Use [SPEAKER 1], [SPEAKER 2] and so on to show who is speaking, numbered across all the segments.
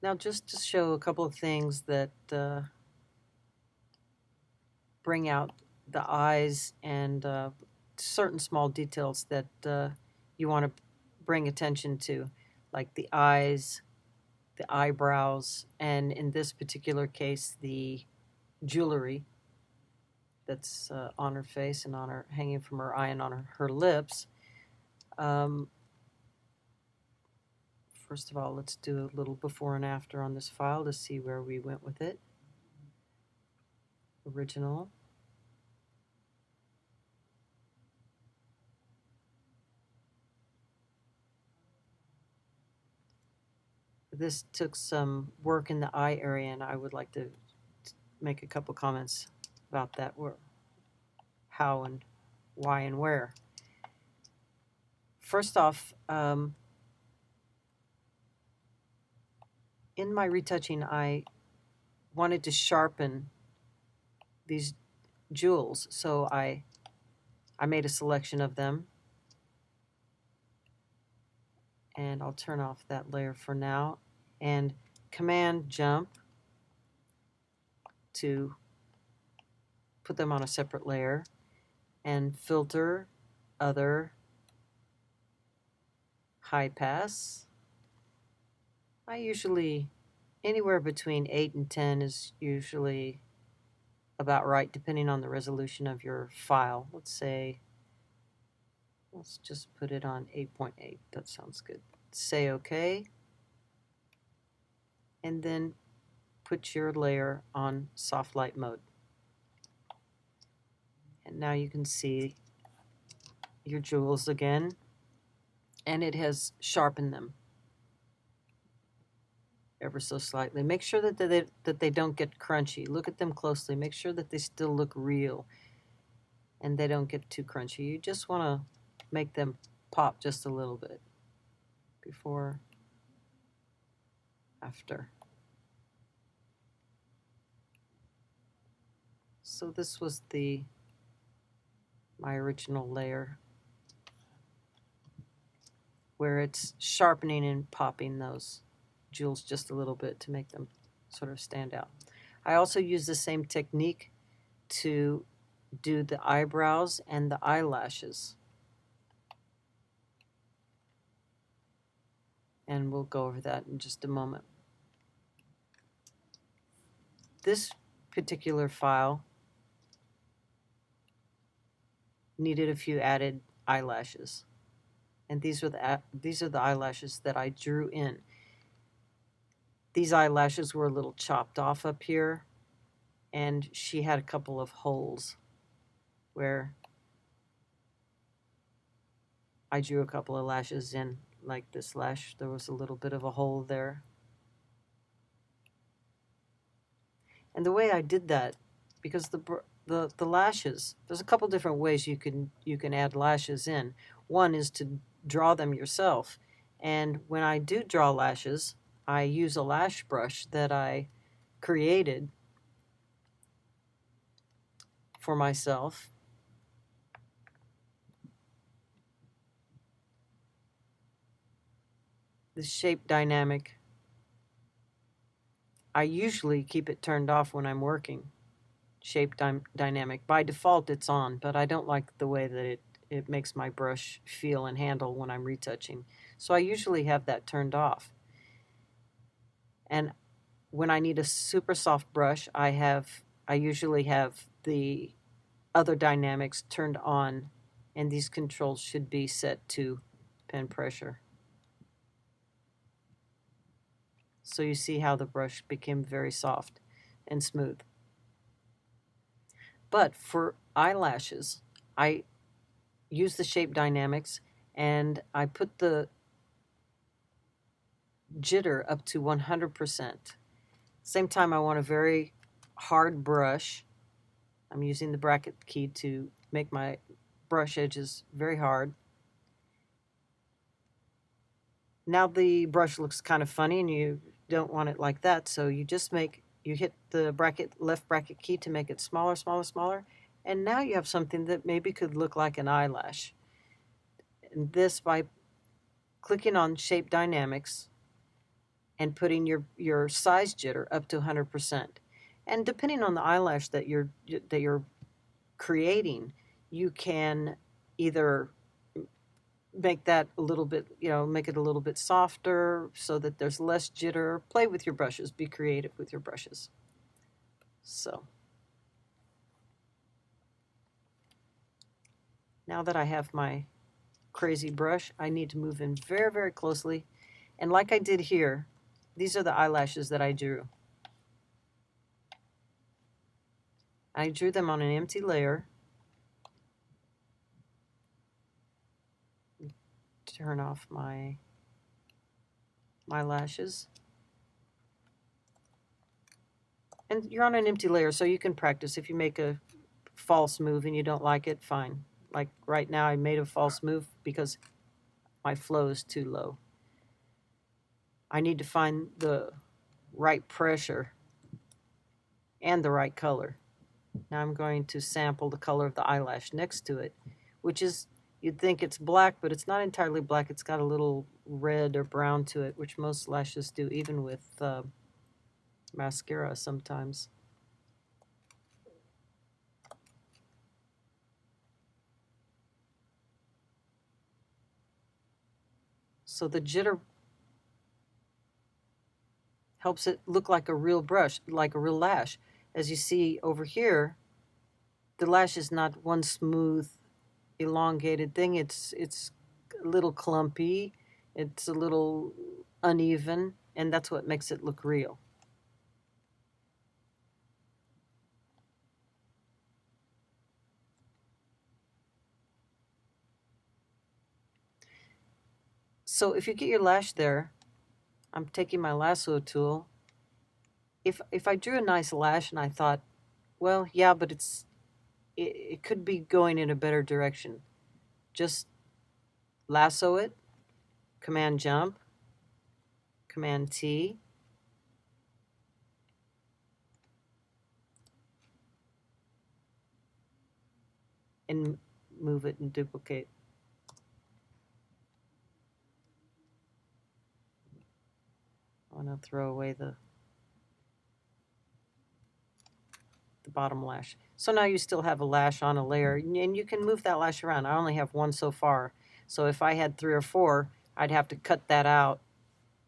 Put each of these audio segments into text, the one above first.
[SPEAKER 1] Now, just to show a couple of things that bring out the eyes and certain small details that you want to bring attention to, like the eyes, the eyebrows, and in this particular case, the jewelry that's on her face and on her hanging from her eye and on her lips. Um, First of all, let's do a little before and after on this file to see where we went with it. Original. This took some work in the eye area, and I would like to make a couple comments about that, how and why and where. First off, in my retouching, I wanted to sharpen these jewels, so I made a selection of them, and I'll turn off that layer for now, and Command Jump to put them on a separate layer, and Filter, Other, High Pass. I usually, anywhere between 8 and 10 is usually about right, depending on the resolution of your file. Let's just put it on 8.8. That sounds good. Say OK. And then put your layer on soft light mode. And now you can see your jewels again, and it has sharpened them ever so slightly. Make sure that they don't get crunchy. Look at them closely. Make sure that they still look real and they don't get too crunchy. You just want to make them pop just a little bit before, after. So this was my original layer where it's sharpening and popping those jewels just a little bit to make them sort of stand out. I also use the same technique to do the eyebrows and the eyelashes. And we'll go over that in just a moment. This particular file needed a few added eyelashes. And these are the eyelashes that I drew in. These eyelashes were a little chopped off up here, and she had a couple of holes where I drew a couple of lashes in, like this lash. There was a little bit of a hole there. And the way I did that, because the lashes, there's a couple different ways you can add lashes in. One is to draw them yourself. And when I do draw lashes, I use a lash brush that I created for myself. The shape dynamic, I usually keep it turned off when I'm working. Shape dynamic. By default, it's on, but I don't like the way that it makes my brush feel and handle when I'm retouching. So I usually have that turned off. And when I need a super soft brush, I usually have the other dynamics turned on, and these controls should be set to pen pressure. So you see how the brush became very soft and smooth. But for eyelashes, I use the shape dynamics, and I put the jitter up to 100%. Same time, I want a very hard brush. I'm using the bracket key to make my brush edges very hard. Now the brush looks kind of funny, and you don't want it like that, so you hit the left bracket key to make it smaller, smaller, smaller, and now you have something that maybe could look like an eyelash. And this, by clicking on Shape Dynamics, and putting your size jitter up to 100%. And depending on the eyelash that you're creating, you can either make that a little bit, make it a little bit softer so that there's less jitter. Play with your brushes, be creative with your brushes. So now that I have my crazy brush, I need to move in very, very closely. And like I did here, these are the eyelashes that I drew. I drew them on an empty layer. Turn off my lashes. And you're on an empty layer, so you can practice. If you make a false move and you don't like it, fine. Like right now, I made a false move because my flow is too low. I need to find the right pressure and the right color. Now I'm going to sample the color of the eyelash next to it, which is, you'd think it's black, but it's not entirely black. It's got a little red or brown to it, which most lashes do, even with mascara sometimes. So the jitter helps it look like a real brush, like a real lash. As you see over here, the lash is not one smooth, elongated thing. It's a little clumpy. It's a little uneven, and that's what makes it look real. So if you get your lash there, I'm taking my lasso tool. If I drew a nice lash and I thought, well, yeah, but it could be going in a better direction, just lasso it, Command jump, Command T, and move it and duplicate. I want to throw away the bottom lash. So now you still have a lash on a layer, and you can move that lash around. I only have one so far. So if I had 3 or 4, I'd have to cut that out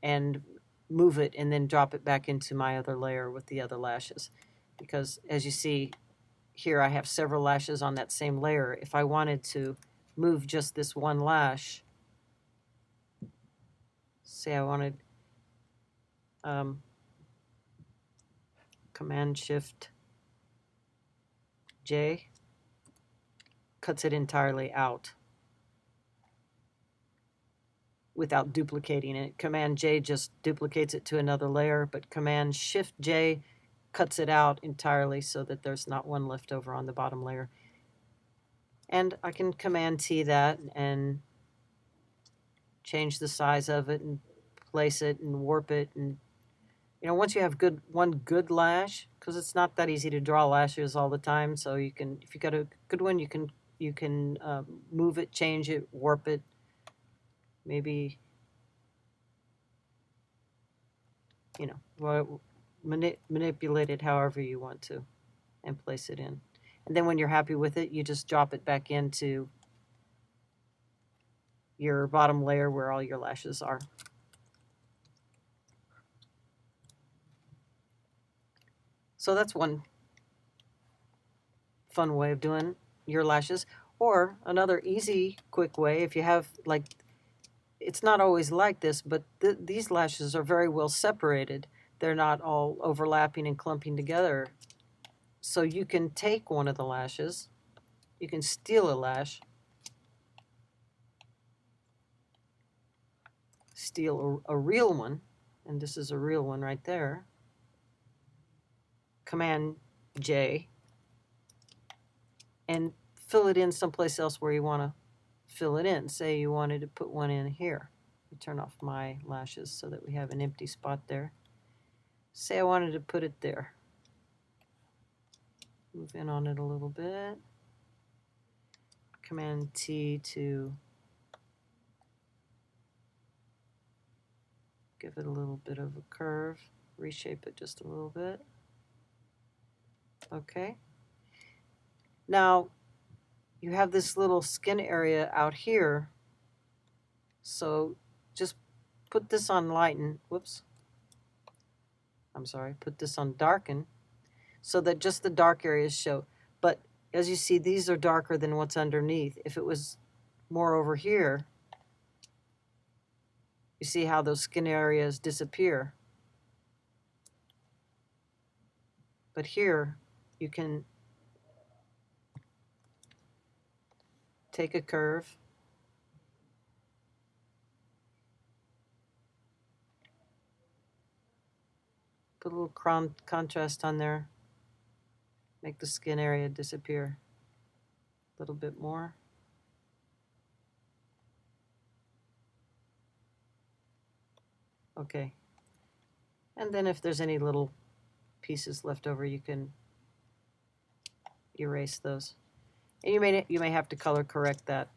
[SPEAKER 1] and move it and then drop it back into my other layer with the other lashes. Because as you see here, I have several lashes on that same layer. If I wanted to move just this one lash, say I wanted Command Shift J, cuts it entirely out without duplicating it. Command J just duplicates it to another layer, but Command Shift J cuts it out entirely so that there's not one left over on the bottom layer. And I can Command T that and change the size of it and place it and warp it. And once you have one good lash, because it's not that easy to draw lashes all the time, so you can, if you got a good one, you can move it, change it, warp it, maybe manipulate it however you want to and place it in. And then when you're happy with it, you just drop it back into your bottom layer where all your lashes are. So that's one fun way of doing your lashes. Or another easy, quick way, if you have, like, it's not always like this, but these lashes are very well separated. They're not all overlapping and clumping together. So you can take one of the lashes, you can steal a lash, steal a real one, and this is a real one right there. Command J, and fill it in someplace else where you want to fill it in. Say you wanted to put one in here. Let me turn off my lashes so that we have an empty spot there. Say I wanted to put it there. Move in on it a little bit. Command T to Give it a little bit of a curve, reshape it just a little bit. Okay. Now, you have this little skin area out here, so just put this on lighten, whoops, I'm sorry, put this on darken, so that just the dark areas show. But as you see, these are darker than what's underneath. If it was more over here, you see how those skin areas disappear. But here, you can take a curve, put a little contrast on there, make the skin area disappear a little bit more. Okay. And then if there's any little pieces left over, you can erase those. And you may have to color correct that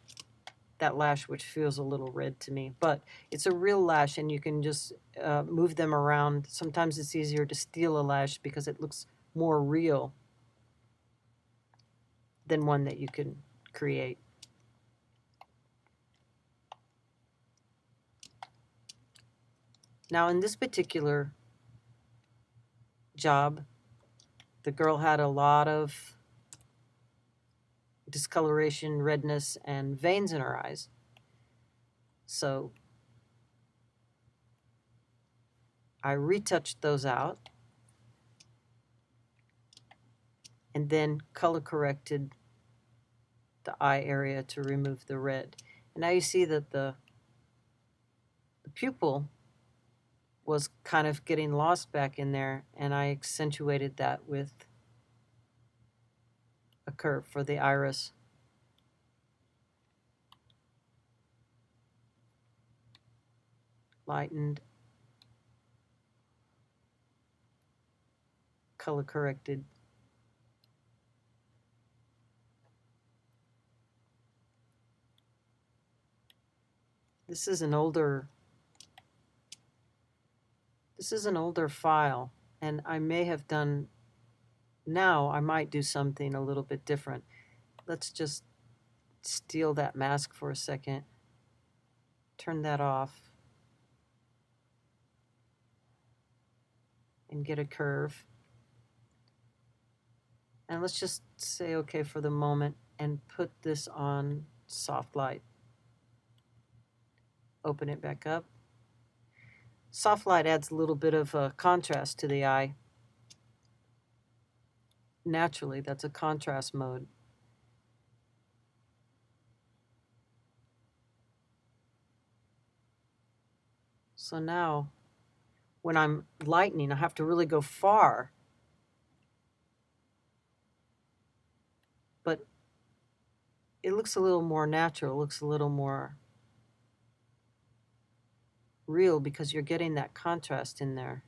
[SPEAKER 1] lash, which feels a little red to me, but it's a real lash, and you can just move them around. Sometimes it's easier to steal a lash because it looks more real than one that you can create. Now, in this particular job, the girl had a lot of discoloration, redness, and veins in her eyes. So I retouched those out and then color corrected the eye area to remove the red. And now you see that the pupil was kind of getting lost back in there, and I accentuated that with a curve for the iris. Lightened, color corrected. This is an older file, and I may have done, now I might do something a little bit different. Let's just steal that mask for a second, turn that off, and get a curve. And let's just say okay for the moment and put this on soft light. Open it back up. Soft light adds a little bit of contrast to the eye. Naturally, that's a contrast mode. So now, when I'm lightening, I have to really go far. But it looks a little more natural, it looks a little more real because you're getting that contrast in there.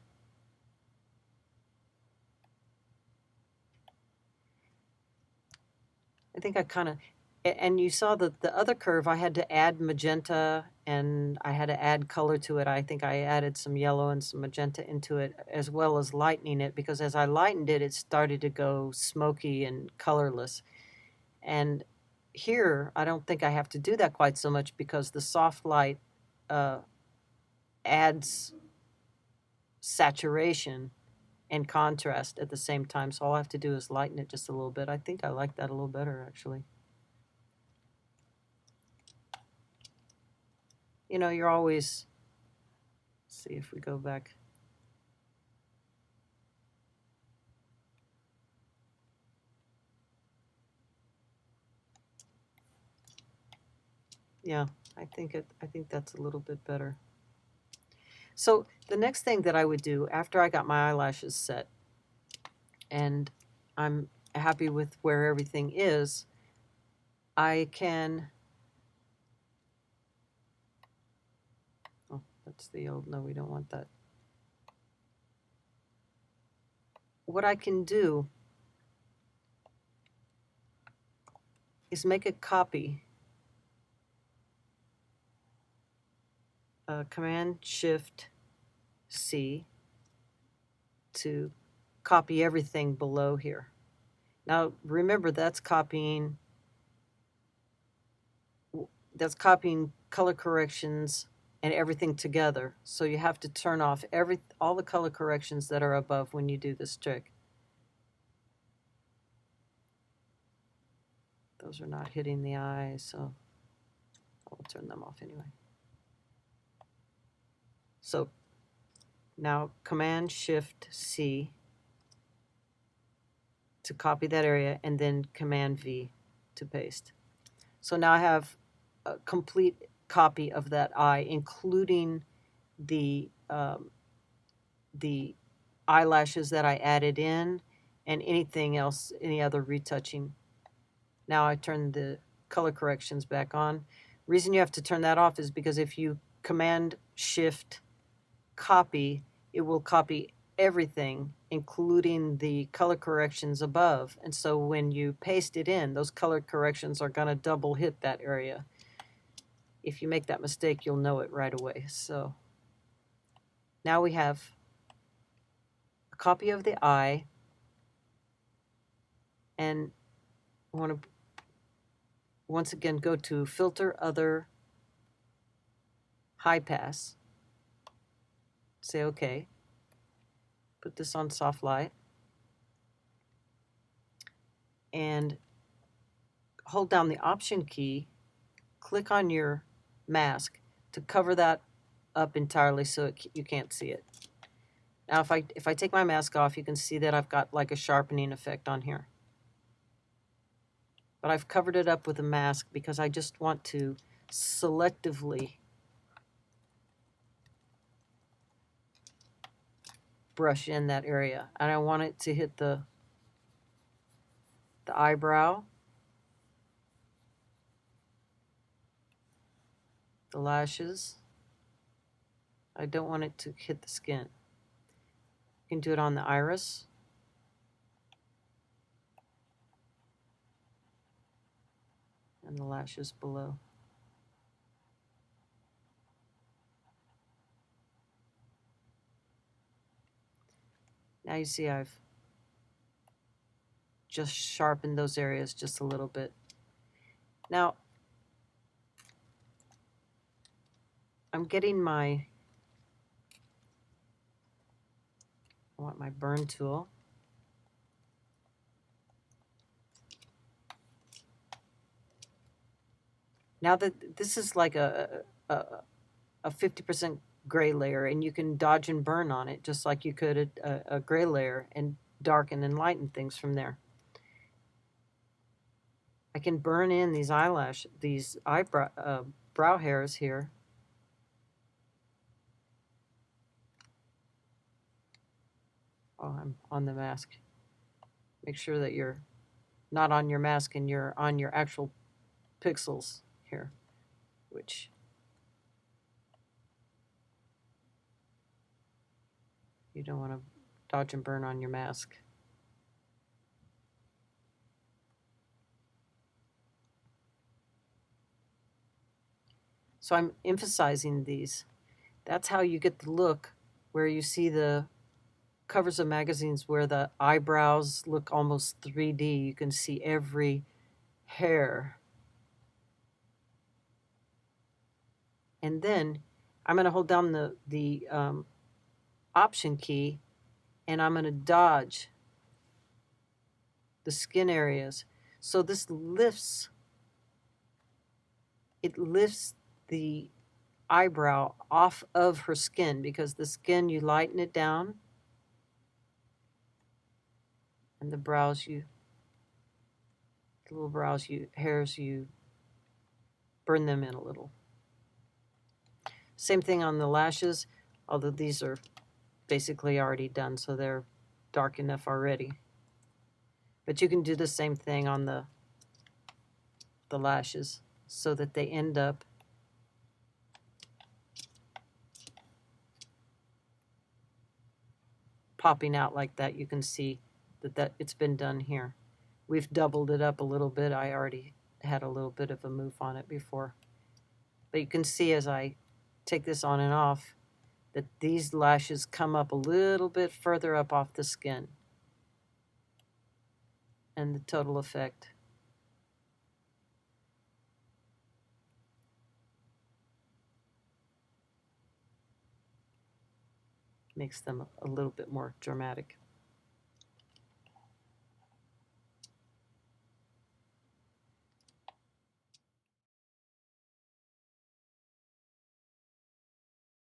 [SPEAKER 1] I think I kind of, and you saw the other curve, I had to add magenta and I had to add color to it. I think I added some yellow and some magenta into it, as well as lightening it, because as I lightened it, it started to go smoky and colorless. And here, I don't think I have to do that quite so much because the soft light adds saturation and contrast at the same time. So all I have to do is lighten it just a little bit. I think I like that a little better, actually. You know, you're always, let's see if we go back. Yeah, I think that's a little bit better. So the next thing that I would do after I got my eyelashes set and I'm happy with where everything is, I can, oh, that's the old, no, we don't want that. What I can do is make a copy. Command Shift C to copy everything below here. Now remember, that's copying color corrections and everything together. So you have to turn off all the color corrections that are above when you do this trick. Those are not hitting the eye, so I'll turn them off anyway. So now Command Shift C to copy that area, and then Command V to paste. So now I have a complete copy of that eye, including the eyelashes that I added in and anything else, any other retouching. Now I turn the color corrections back on. Reason you have to turn that off is because if you Command Shift copy, it will copy everything, including the color corrections above. And so when you paste it in, those color corrections are going to double hit that area. If you make that mistake, you'll know it right away. So now we have a copy of the eye, and I want to once again go to Filter, Other, High Pass, say OK, put this on Soft Light, and hold down the Option key, click on your mask to cover that up entirely so you can't see it. Now if I take my mask off, you can see that I've got like a sharpening effect on here. But I've covered it up with a mask because I just want to selectively brush in that area. And I want it to hit the eyebrow, the lashes. I don't want it to hit the skin. You can do it on the iris. And the lashes below. Now you see I've just sharpened those areas just a little bit. Now I'm getting I want my burn tool. Now that this is like a 50% gray layer, and you can dodge and burn on it just like you could a gray layer and darken and lighten things from there. I can burn in these eyebrow brow hairs here. Oh, I'm on the mask. Make sure that you're not on your mask and you're on your actual pixels here, which you don't want to dodge and burn on your mask. So I'm emphasizing these. That's how you get the look where you see the covers of magazines where the eyebrows look almost 3D. You can see every hair. And then I'm going to hold down the Option key, and I'm going to dodge the skin areas. So this lifts the eyebrow off of her skin, because the skin, you lighten it down, and the little hairs, you burn them in a little. Same thing on the lashes, although these are basically already done, so they're dark enough already. But you can do the same thing on the lashes so that they end up popping out like that. You can see that it's been done here. We've doubled it up a little bit. I already had a little bit of a move on it before. But you can see as I take this on and off that these lashes come up a little bit further up off the skin. And the total effect makes them a little bit more dramatic.